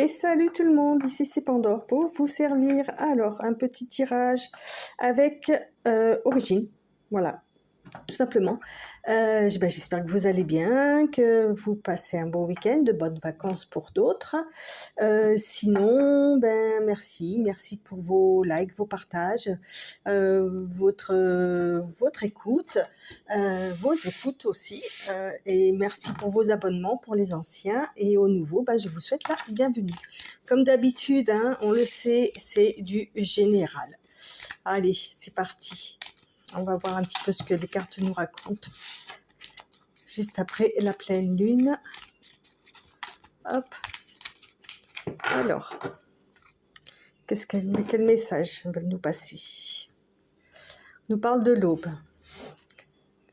Et salut tout le monde, ici c'est Pandore pour vous servir. Alors, un petit tirage avec Origine, voilà, tout simplement. J'espère que vous allez bien, que vous passez un bon week-end, de bonnes vacances pour d'autres. Sinon, merci pour vos likes, vos partages, votre écoute, vos écoutes aussi, et merci pour vos abonnements pour les anciens, et aux nouveaux, je vous souhaite la bienvenue. Comme d'habitude, on le sait, c'est du général. Allez, c'est parti. On va voir un petit peu ce que les cartes nous racontent. Juste après la pleine lune. Hop. Alors, quel message veulent nous passer? On nous parle de l'aube.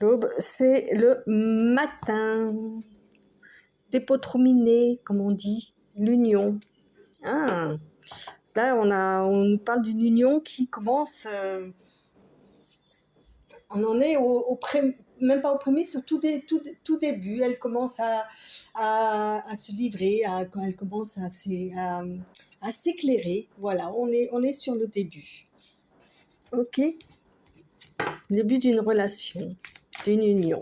L'aube, c'est le matin. Dépôt trop miné, comme on dit. L'union. Ah, là, on nous parle d'une union qui commence... on en est même pas au premier, sur tout début. Elle commence à se livrer, quand elle commence à s'éclairer. Voilà, on est sur le début. Ok, début d'une relation, d'une union.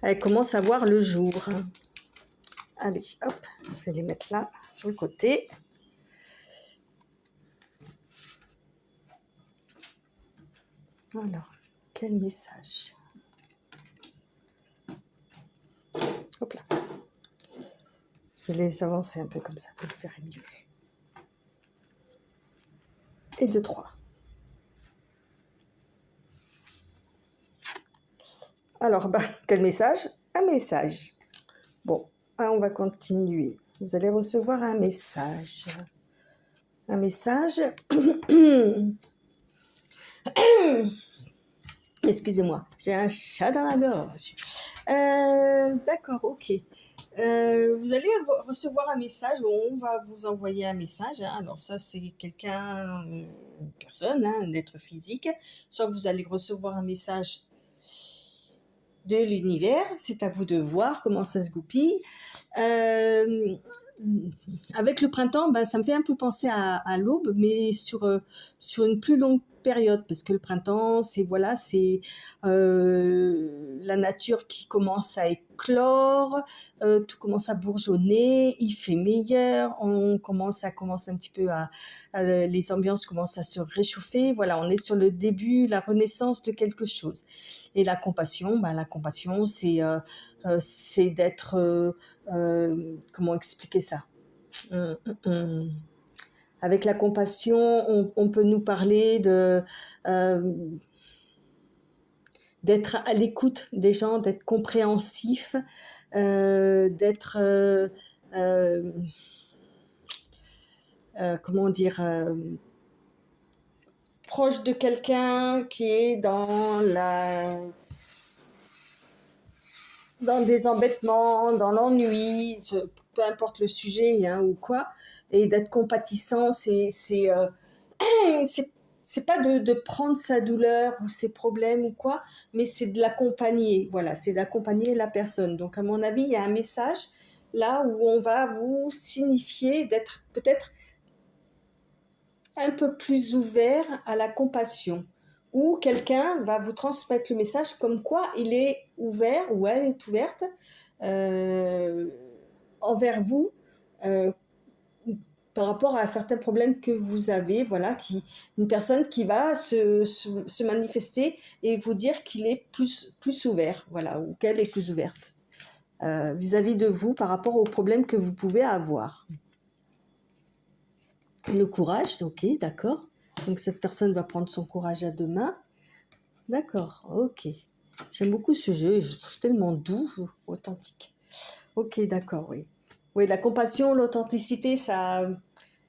Elle commence à voir le jour. Allez, hop, je vais les mettre là, sur le côté. Alors, quel message? Hop là. Je vais les avancer un peu comme ça, vous le verrez mieux. Et 2, 3. Alors, quel message? Un message. Bon, on va continuer. Vous allez recevoir un message. Un message. Excusez-moi, j'ai un chat dans la gorge. D'accord, ok. Vous allez recevoir un message, on va vous envoyer un message. Alors ça, c'est quelqu'un, une personne, un être physique. Soit vous allez recevoir un message de l'univers, c'est à vous de voir comment ça se goupille. Avec le printemps, ça me fait un peu penser à l'aube, mais sur une plus longue période, parce que le printemps, c'est la nature qui commence à éclore, tout commence à bourgeonner, il fait meilleur, on commence un petit peu les ambiances commencent à se réchauffer. Voilà, on est sur le début, la renaissance de quelque chose. Et la compassion, c'est d'être comment expliquer ça? Avec la compassion, on peut nous parler d'être à l'écoute des gens, d'être compréhensif, d'être comment dire, proche de quelqu'un qui est dans des embêtements, dans l'ennui, peu importe le sujet ou quoi, et d'être compatissant, c'est pas de prendre sa douleur ou ses problèmes ou quoi, mais c'est de l'accompagner. Voilà, c'est d'accompagner la personne. Donc à mon avis, il y a un message là où on va vous signifier d'être peut-être un peu plus ouvert à la compassion, ou quelqu'un va vous transmettre le message comme quoi il est ouvert ou elle est ouverte envers vous par rapport à certains problèmes que vous avez, voilà, une personne qui va se manifester et vous dire qu'il est plus ouvert, voilà, ou qu'elle est plus ouverte vis-à-vis de vous par rapport aux problèmes que vous pouvez avoir. Le courage, ok, d'accord. Donc cette personne va prendre son courage à deux mains. D'accord, ok. J'aime beaucoup ce jeu, je trouve tellement doux, authentique. Ok, d'accord, oui. Oui, la compassion, l'authenticité, ça...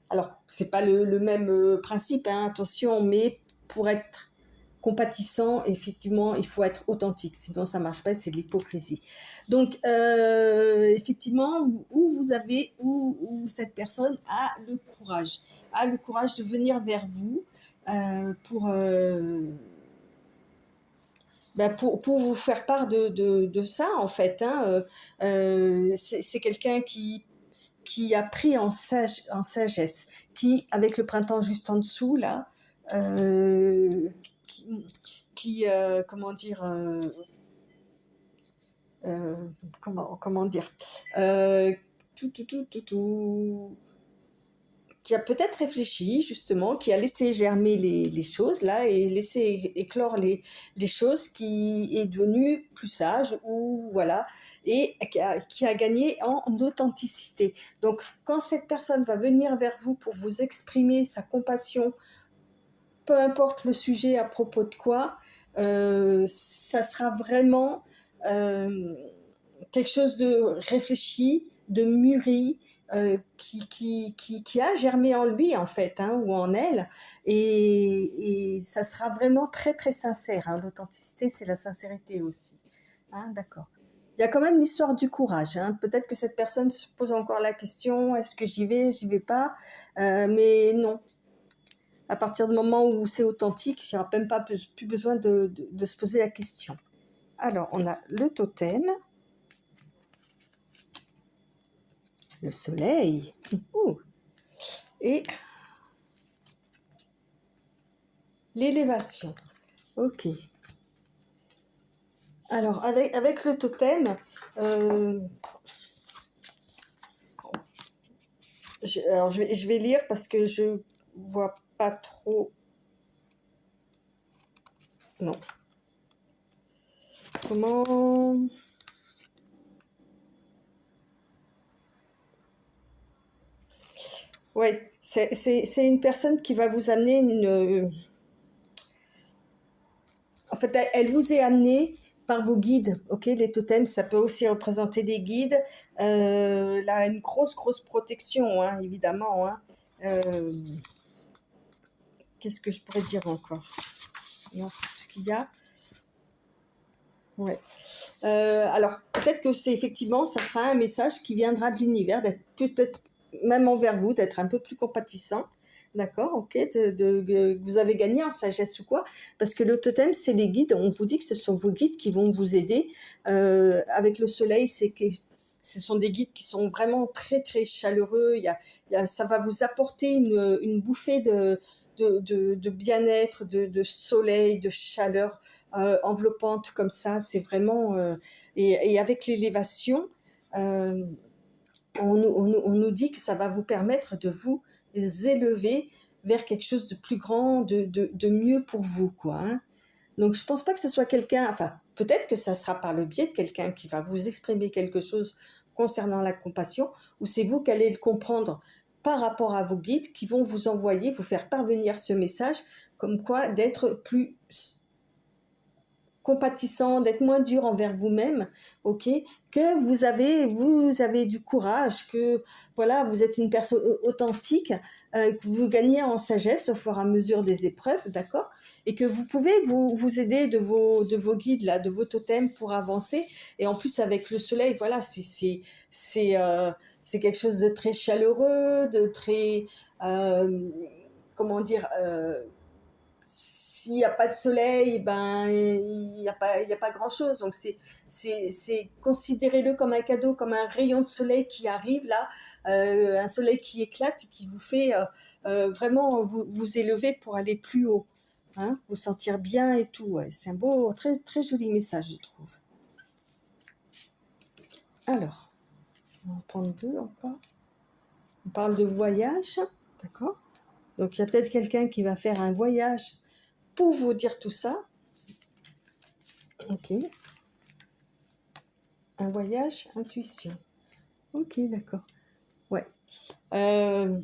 Alors, c'est pas le même principe, attention, mais pour être compatissant, effectivement, il faut être authentique. Sinon, ça marche pas, c'est de l'hypocrisie. Donc, effectivement, où cette personne a le courage de venir vers vous pour ben, pour vous faire part de ça, en fait, hein, c'est quelqu'un qui a pris en sagesse, qui, avec le printemps juste en dessous, là, euh, qui, comment dire, euh, comment dire, euh, tout, qui a peut-être réfléchi justement, qui a laissé germer les choses là et laissé éclore les choses, qui est devenu plus sage ou voilà, et qui a gagné en authenticité. Donc quand cette personne va venir vers vous pour vous exprimer sa compassion, peu importe le sujet à propos de quoi, ça sera vraiment euh, quelque chose de réfléchi, de mûri, qui a germé en lui en fait, hein, ou en elle, et ça sera vraiment très très sincère. Hein. L'authenticité, c'est la sincérité aussi. Hein, d'accord. Il y a quand même l'histoire du courage. Hein. Peut-être que cette personne se pose encore la question, est-ce que j'y vais pas. Mais non. À partir du moment où c'est authentique, il n'y aura même pas plus besoin de se poser la question. Alors, on a le totem. Le soleil. Ouh. Et l'élévation. Ok. Alors, avec le totem, euh, alors je vais lire parce que je vois pas trop. Non. Comment. Ouais, c'est une personne qui va vous amener une. En fait, elle vous est amenée par vos guides. Ok, les totems, ça peut aussi représenter des guides. Là, une grosse protection, hein, évidemment. Hein. Euh, Qu'est-ce que je pourrais dire encore? Non, c'est tout ce qu'il y a. Ouais. Alors, peut-être que c'est effectivement, ça sera un message qui viendra de l'univers, d'être peut-être même envers vous, d'être un peu plus compatissant. D'accord, ok, que vous avez gagné en sagesse ou quoi, parce que le totem, c'est les guides, on vous dit que ce sont vos guides qui vont vous aider. Avec le soleil, c'est que ce sont des guides qui sont vraiment très très chaleureux, ça va vous apporter une bouffée de bien-être, de soleil, de chaleur enveloppante comme ça, c'est vraiment... et avec l'élévation, euh, on nous dit que ça va vous permettre de vous élever vers quelque chose de plus grand, de mieux pour vous, quoi. Hein. Donc, je pense pas que ce soit quelqu'un, enfin, peut-être que ça sera par le biais de quelqu'un qui va vous exprimer quelque chose concernant la compassion, ou c'est vous qui allez le comprendre par rapport à vos guides qui vont vous envoyer, vous faire parvenir ce message, comme quoi d'être plus compatissant, d'être moins dur envers vous-même, ok, que vous avez du courage, que voilà, vous êtes une personne authentique, que vous gagnez en sagesse au fur et à mesure des épreuves, d'accord, et que vous pouvez vous aider de vos guides là, de vos totems pour avancer. Et en plus avec le soleil, voilà, c'est quelque chose de très chaleureux, de très euh, comment dire. S'il n'y a pas de soleil, ben il y a pas grand-chose. Donc considérez-le comme un cadeau, comme un rayon de soleil qui arrive là, un soleil qui éclate et qui vous fait vraiment vous élever pour aller plus haut, hein, vous sentir bien et tout. Ouais. C'est un beau, très très joli message, je trouve. Alors, on va en prendre deux encore. On parle de voyage, d'accord. Donc il y a peut-être quelqu'un qui va faire un voyage pour vous dire tout ça. Ok. Un voyage, intuition. Ok, d'accord. Ouais. Euh,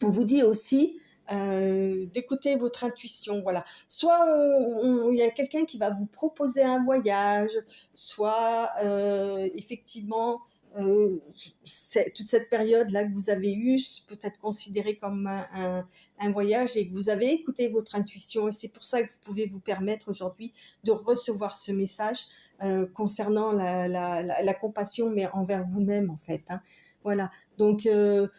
on vous dit aussi d'écouter votre intuition. Voilà. Soit il y a quelqu'un qui va vous proposer un voyage, soit effectivement toute cette période-là que vous avez eue peut être considérée comme un voyage et que vous avez écouté votre intuition. Et c'est pour ça que vous pouvez vous permettre aujourd'hui de recevoir ce message concernant la compassion, mais envers vous-même en fait. Hein. Voilà. Donc, il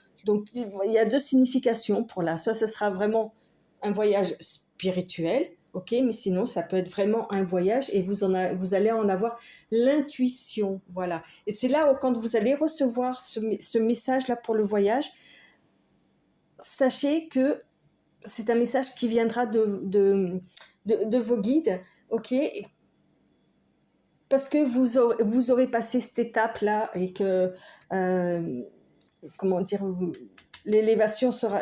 y a deux significations pour là. Soit ce sera vraiment un voyage spirituel, ok, mais sinon ça peut être vraiment un voyage et vous allez en avoir l'intuition, voilà. Et c'est là où, quand vous allez recevoir ce message-là pour le voyage, sachez que c'est un message qui viendra de vos guides, ok, parce que vous aurez passé cette étape-là et que, comment dire, l'élévation sera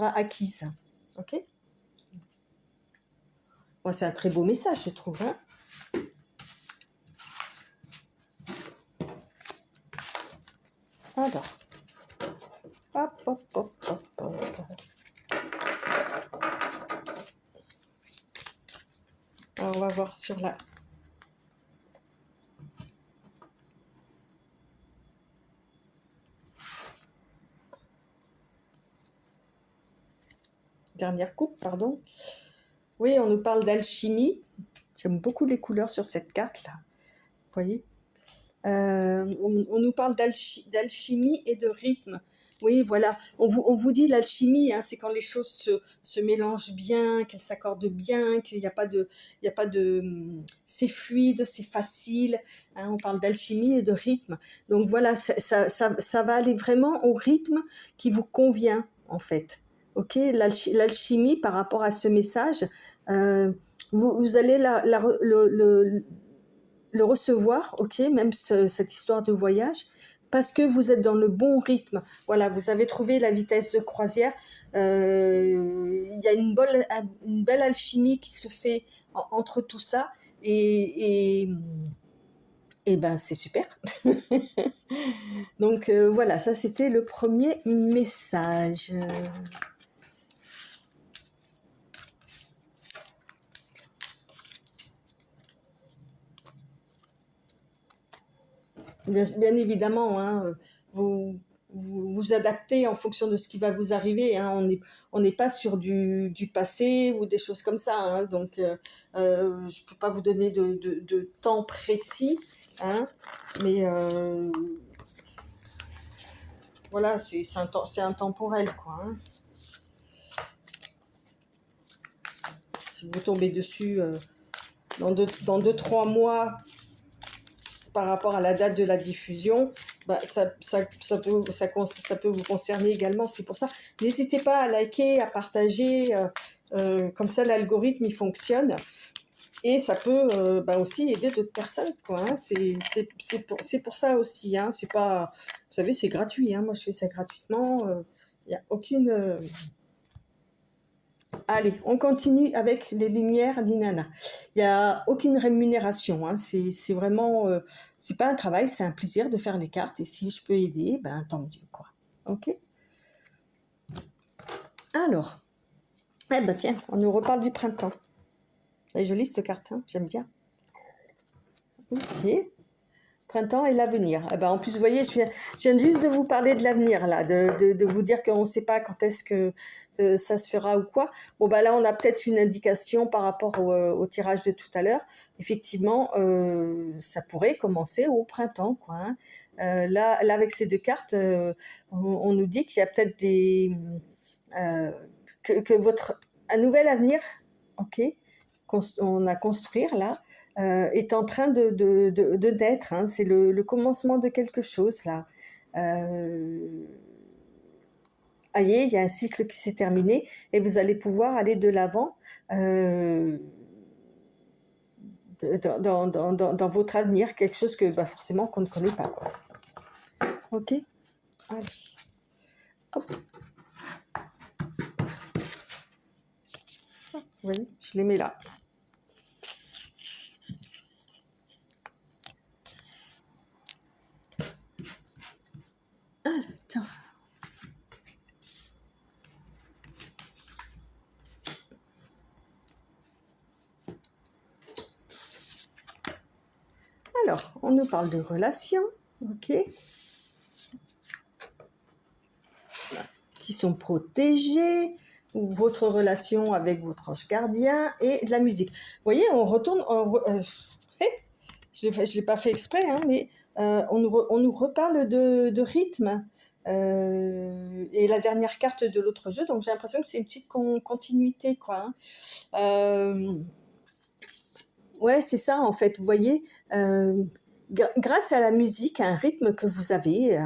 acquise, ok. Moi, c'est un très beau message, je trouve, hein. Alors, hop, hop, hop, hop, hop. Alors, on va voir sur la... dernière coupe, pardon. Oui, on nous parle d'alchimie. J'aime beaucoup les couleurs sur cette carte-là. Vous voyez, on nous parle d'alchimie et de rythme. Oui, voilà. On vous dit l'alchimie, hein, c'est quand les choses se mélangent bien, qu'elles s'accordent bien, qu'il n'y a pas de, il y a pas de, c'est fluide, c'est facile. Hein, on parle d'alchimie et de rythme. Donc voilà, ça va aller vraiment au rythme qui vous convient, en fait. Ok, l'alchimie par rapport à ce message, vous allez le recevoir, ok, même cette histoire de voyage, parce que vous êtes dans le bon rythme. Voilà, vous avez trouvé la vitesse de croisière. Il y a une belle alchimie qui se fait entre tout ça, et ben c'est super. Donc voilà, ça c'était le premier message. Bien évidemment, hein, vous adaptez en fonction de ce qui va vous arriver. Hein. On n'est pas sur du passé ou des choses comme ça. Hein. Donc, je ne peux pas vous donner de temps précis. Hein. Mais voilà, c'est intemporel, quoi. Hein. Si vous tombez dessus dans 2-3 mois, par rapport à la date de la diffusion, bah, ça peut vous concerner également. C'est pour ça, n'hésitez pas à liker, à partager, comme ça l'algorithme il fonctionne et ça peut bah, aussi aider d'autres personnes, quoi. Hein. C'est pour ça aussi. Hein. C'est pas, vous savez, c'est gratuit. Hein. Moi, je fais ça gratuitement. Il n'y a aucune. Allez, on continue avec les lumières d'Inanna. Il n'y a aucune rémunération, hein. C'est vraiment, c'est pas un travail, c'est un plaisir de faire les cartes. Et si je peux aider, ben tant mieux, quoi. Ok. Alors, eh ben tiens, on nous reparle du printemps. Elle est jolie cette carte, hein, j'aime bien. Ok. Printemps et l'avenir. Eh ben, en plus, vous voyez, je viens juste de vous parler de l'avenir, là, de vous dire qu'on ne sait pas quand est-ce que ça se fera ou quoi. Bon, bah là, on a peut-être une indication par rapport au tirage de tout à l'heure. Effectivement, ça pourrait commencer au printemps, quoi. Hein. Là, avec ces deux cartes, on nous dit qu'il y a peut-être que un nouvel avenir, ok, qu'on a construire là, est en train de naître. Hein. C'est le commencement de quelque chose là. Voyez, il y a un cycle qui s'est terminé et vous allez pouvoir aller de l'avant dans votre avenir, quelque chose que bah, forcément qu'on ne connaît pas, quoi. Ok, allez, hop. Oui, je les mets là. Attends. Alors, on nous parle de relations, ok, qui sont protégées, ou votre relation avec votre ange gardien et de la musique. Vous voyez, on retourne, je ne l'ai pas fait exprès, hein, mais on nous reparle de rythme. Et la dernière carte de l'autre jeu, donc j'ai l'impression que c'est une petite continuité, quoi, hein. Ouais, c'est ça en fait, vous voyez, grâce à la musique, à un rythme que vous avez,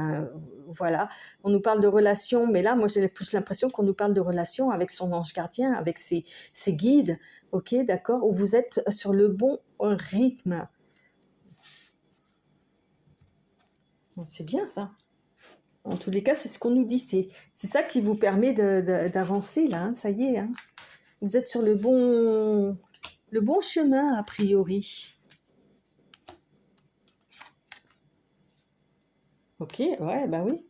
voilà, on nous parle de relation, mais là, moi j'ai plus l'impression qu'on nous parle de relation avec son ange gardien, avec ses guides, ok, d'accord, où vous êtes sur le bon rythme. C'est bien ça. En tous les cas, c'est ce qu'on nous dit, c'est ça qui vous permet d'avancer là, hein, ça y est, hein. Vous êtes sur le bon chemin a priori. Ok, ouais, bah oui.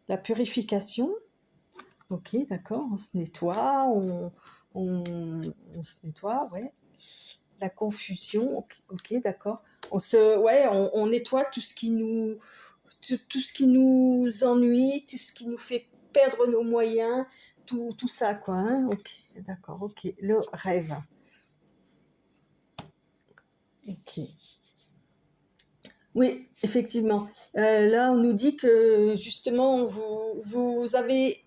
La purification, ok, d'accord, on se nettoie, on se nettoie, ouais. La confusion, ok, ok, d'accord. Ouais, on nettoie tout ce qui nous ennuie, tout ce qui nous fait perdre nos moyens, tout ça, quoi, hein. Ok, d'accord, ok. Le rêve. Ok. Oui, effectivement. Là, on nous dit que justement, vous avez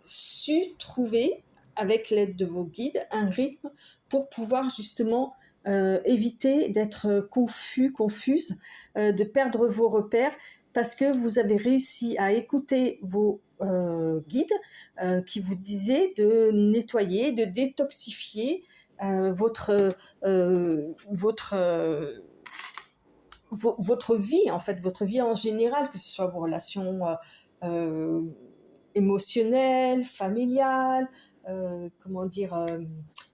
su trouver, avec l'aide de vos guides, un rythme pour pouvoir justement éviter d'être confuse, de perdre vos repères, parce que vous avez réussi à écouter vos guides qui vous disaient de nettoyer, de détoxifier votre vie, en fait, votre vie en général, que ce soit vos relations euh, émotionnelles, familiales, comment dire,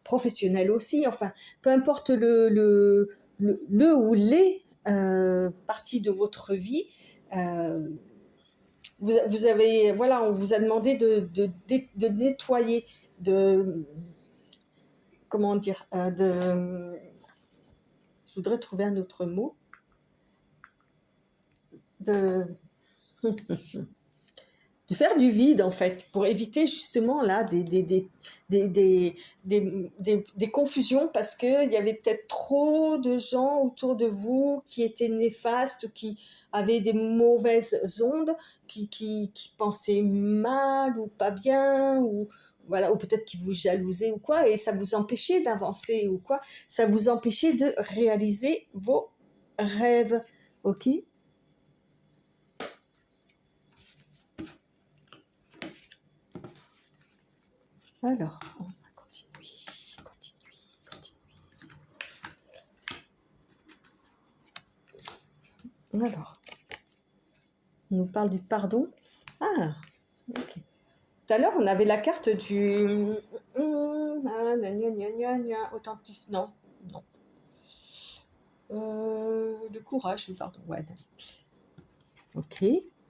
professionnelles aussi, enfin, peu importe le ou les parties de votre vie, euh, vous avez, voilà, on vous a demandé de nettoyer, de, comment dire, je voudrais trouver un autre mot, de de faire du vide en fait pour éviter justement là des confusions parce qu'il y avait peut-être trop de gens autour de vous qui étaient néfastes, qui avaient des mauvaises ondes, qui pensaient mal ou pas bien ou voilà, ou peut-être qui vous jalousaient ou quoi, et ça vous empêchait d'avancer ou quoi, ça vous empêchait de réaliser vos rêves, ok. Alors, on va continuer, continuer, continuer. Alors, on nous parle du pardon. Ah, ok. Tout à l'heure, on avait la carte du authenticité. Non, non. Le courage, le pardon. Ouais. Ok.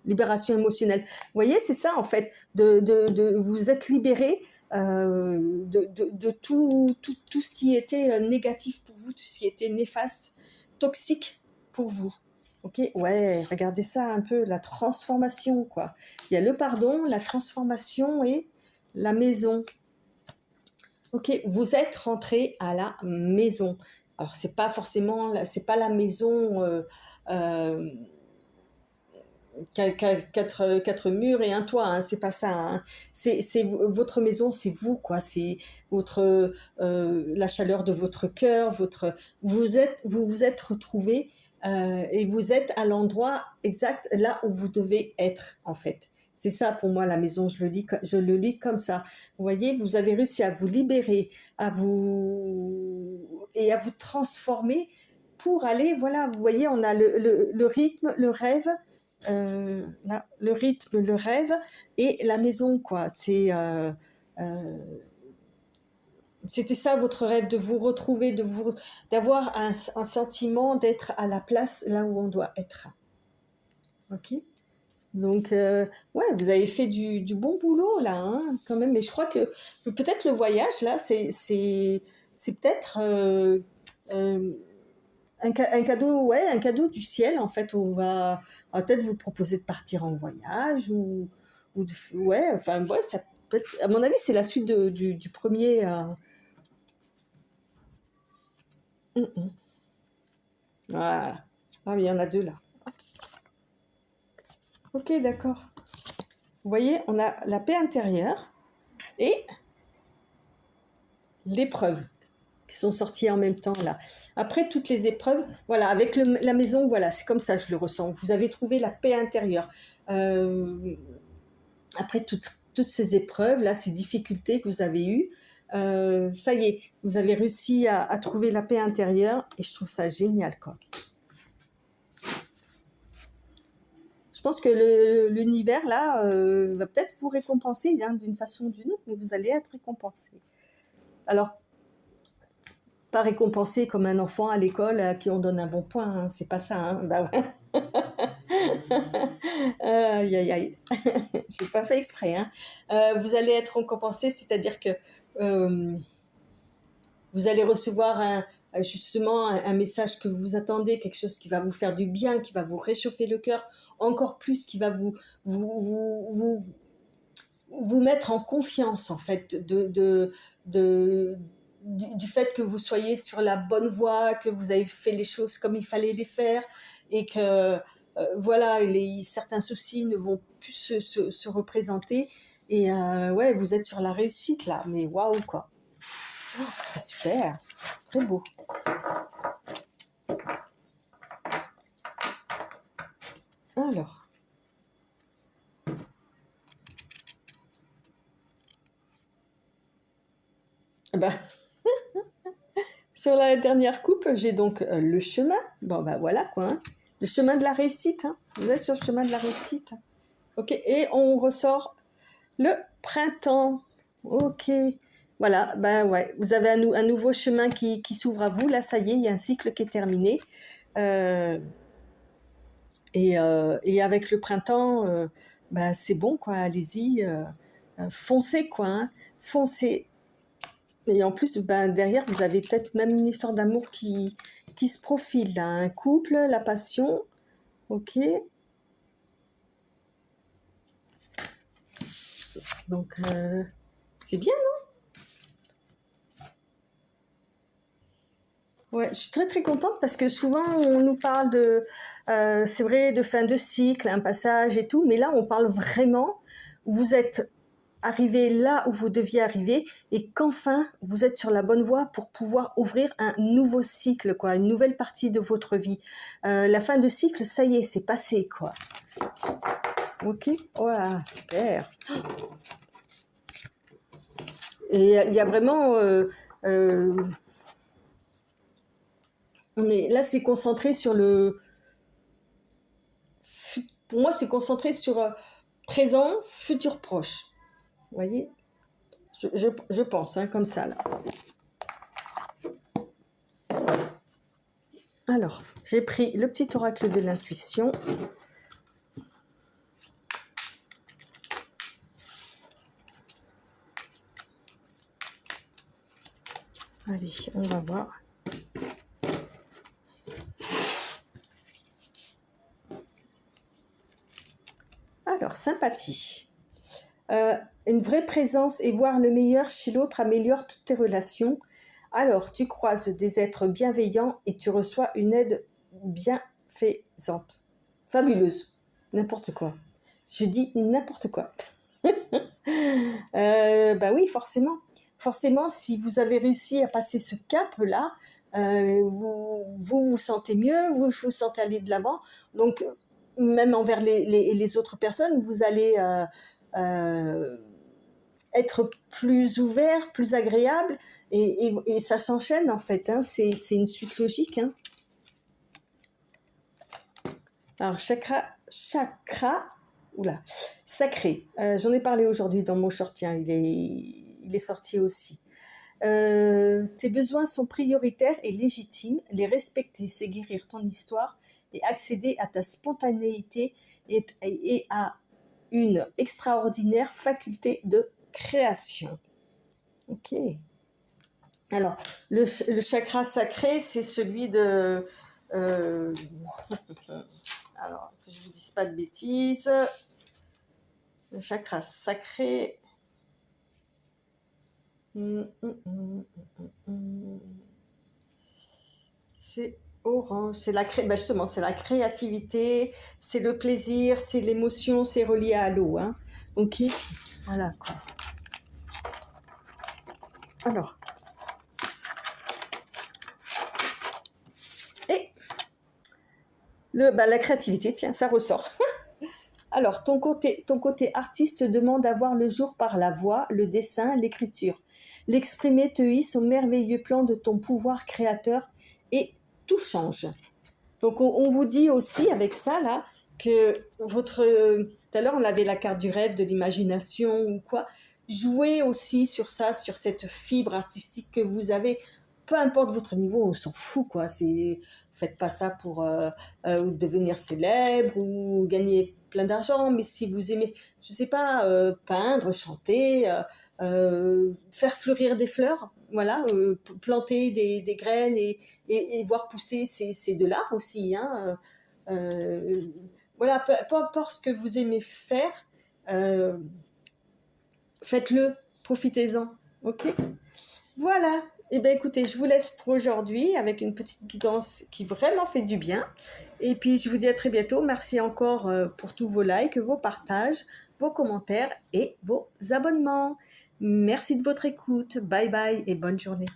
Libération émotionnelle. Vous voyez, c'est ça en fait. Vous êtes libéré de tout ce qui était négatif pour vous, tout ce qui était néfaste, toxique pour vous. Ok, ouais, regardez ça un peu, la transformation, quoi. Il y a le pardon, la transformation et la maison. Ok, vous êtes rentré à la maison. Alors, c'est pas forcément, c'est pas la maison euh, quatre murs et un toit, hein, c'est pas ça, hein. C'est votre maison, c'est vous, quoi. C'est la chaleur de votre cœur, vous vous êtes retrouvé et vous êtes à l'endroit exact là où vous devez être, en fait. C'est ça pour moi la maison, je le lis comme ça. Vous voyez, vous avez réussi à vous libérer, à vous transformer pour aller, voilà, vous voyez, on a le rythme, le rêve, là, le rythme, le rêve et la maison, quoi. Euh, C'était ça votre rêve, de vous retrouver, d'avoir un sentiment d'être à la place là où on doit être. Ok. Donc, ouais, vous avez fait du bon boulot là, hein, quand même. Mais je crois que peut-être le voyage là, c'est peut-être un cadeau, ouais, un cadeau du ciel, en fait, on va peut-être vous proposer de partir en voyage ouais, enfin, ouais, ça peut être, à mon avis, c'est la suite du premier. Hum, hum. Voilà. Ah, mais il y en a deux là. Ok, d'accord. Vous voyez, on a la paix intérieure et l'épreuve qui sont sorties en même temps là. Après toutes les épreuves, voilà, avec la maison, voilà, c'est comme ça je le ressens. Vous avez trouvé la paix intérieure. Après toutes ces épreuves là, ces difficultés que vous avez eues, ça y est, vous avez réussi à trouver la paix intérieure et je trouve ça génial, quoi. Je pense que l'univers là va peut-être vous récompenser hein, d'une façon ou d'une autre, mais vous allez être récompensé. Alors, pas récompensé comme un enfant à l'école à qui on donne un bon point, hein, c'est pas ça. Hein, bah ouais. Aïe aïe aïe, j'ai pas fait exprès. Hein. Vous allez être récompensé, c'est-à-dire que vous allez recevoir justement un message que vous attendez, quelque chose qui va vous faire du bien, qui va vous réchauffer le cœur, encore plus, qui va vous mettre en confiance en fait du fait que vous soyez sur la bonne voie, que vous avez fait les choses comme il fallait les faire et que voilà, certains soucis ne vont plus se représenter et ouais, vous êtes sur la réussite là, mais waouh quoi, c'est super, très beau. Alors, bah, sur la dernière coupe, j'ai donc le chemin. Bon, bah voilà quoi. Hein. Le chemin de la réussite. Hein. Vous êtes sur le chemin de la réussite. Ok, et on ressort le printemps. Ok, voilà, ben ouais, vous avez un nouveau chemin qui s'ouvre à vous. Là, ça y est, il y a un cycle qui est terminé. Et avec le printemps, ben, c'est bon quoi, allez-y, foncez quoi, hein, foncez. Et en plus, ben, derrière, vous avez peut-être même une histoire d'amour qui se profile, là. Un couple, la passion, ok. Donc, c'est bien, non? Ouais, je suis très très contente parce que souvent, on nous parle c'est vrai, de fin de cycle, un passage et tout, mais là, on parle vraiment, vous êtes arriver là où vous deviez arriver et qu'enfin vous êtes sur la bonne voie pour pouvoir ouvrir un nouveau cycle, quoi, une nouvelle partie de votre vie. La fin de cycle, ça y est, c'est passé, quoi. Ok, voilà, super. Et il y a vraiment, là, c'est concentré sur pour moi, c'est concentré sur présent, futur proche. Vous voyez, je pense, hein, comme ça là. Alors, j'ai pris le petit oracle de l'intuition. Allez, on va voir. Alors, sympathie. Une vraie présence et voir le meilleur chez l'autre améliore toutes tes relations. Alors, tu croises des êtres bienveillants et tu reçois une aide bienfaisante. Fabuleuse. N'importe quoi. Je dis n'importe quoi. Bah oui, forcément. Forcément, si vous avez réussi à passer ce cap-là, vous sentez mieux, vous vous sentez aller de l'avant. Donc, même envers les autres personnes, vous allez être plus ouvert, plus agréable, et ça s'enchaîne en fait. Hein, c'est une suite logique. Hein. Alors, chakra, oula, sacré. J'en ai parlé aujourd'hui dans mon short, tiens, il est sorti aussi. Tes besoins sont prioritaires et légitimes. Les respecter, c'est guérir ton histoire et accéder à ta spontanéité et à une extraordinaire faculté de création. Ok. Alors, le chakra sacré, c'est celui de... alors, que je ne vous dise pas de bêtises. Le chakra sacré... C'est orange, c'est justement, c'est la créativité, c'est le plaisir, c'est l'émotion, c'est relié à l'eau. Hein. Ok, voilà quoi. Alors, et la créativité, tiens, ça ressort. Alors, ton côté artiste demande à voir le jour par la voix, le dessin, l'écriture. L'exprimer te hisse au merveilleux plan de ton pouvoir créateur et tout change. Donc, on vous dit aussi avec ça, là, que tout à l'heure, on avait la carte du rêve, de l'imagination ou quoi. Jouez aussi sur ça, sur cette fibre artistique que vous avez. Peu importe votre niveau, on s'en fout, quoi. Faites pas ça pour devenir célèbre ou gagner plein d'argent, mais si vous aimez, je sais pas, peindre, chanter, faire fleurir des fleurs, voilà, planter des graines et voir pousser, c'est de l'art aussi, hein. Voilà, peu importe ce que vous aimez faire, euh, faites-le, profitez-en, ok? Voilà. Eh bien, écoutez, je vous laisse pour aujourd'hui avec une petite guidance qui vraiment fait du bien. Et puis, je vous dis à très bientôt. Merci encore pour tous vos likes, vos partages, vos commentaires et vos abonnements. Merci de votre écoute. Bye bye et bonne journée.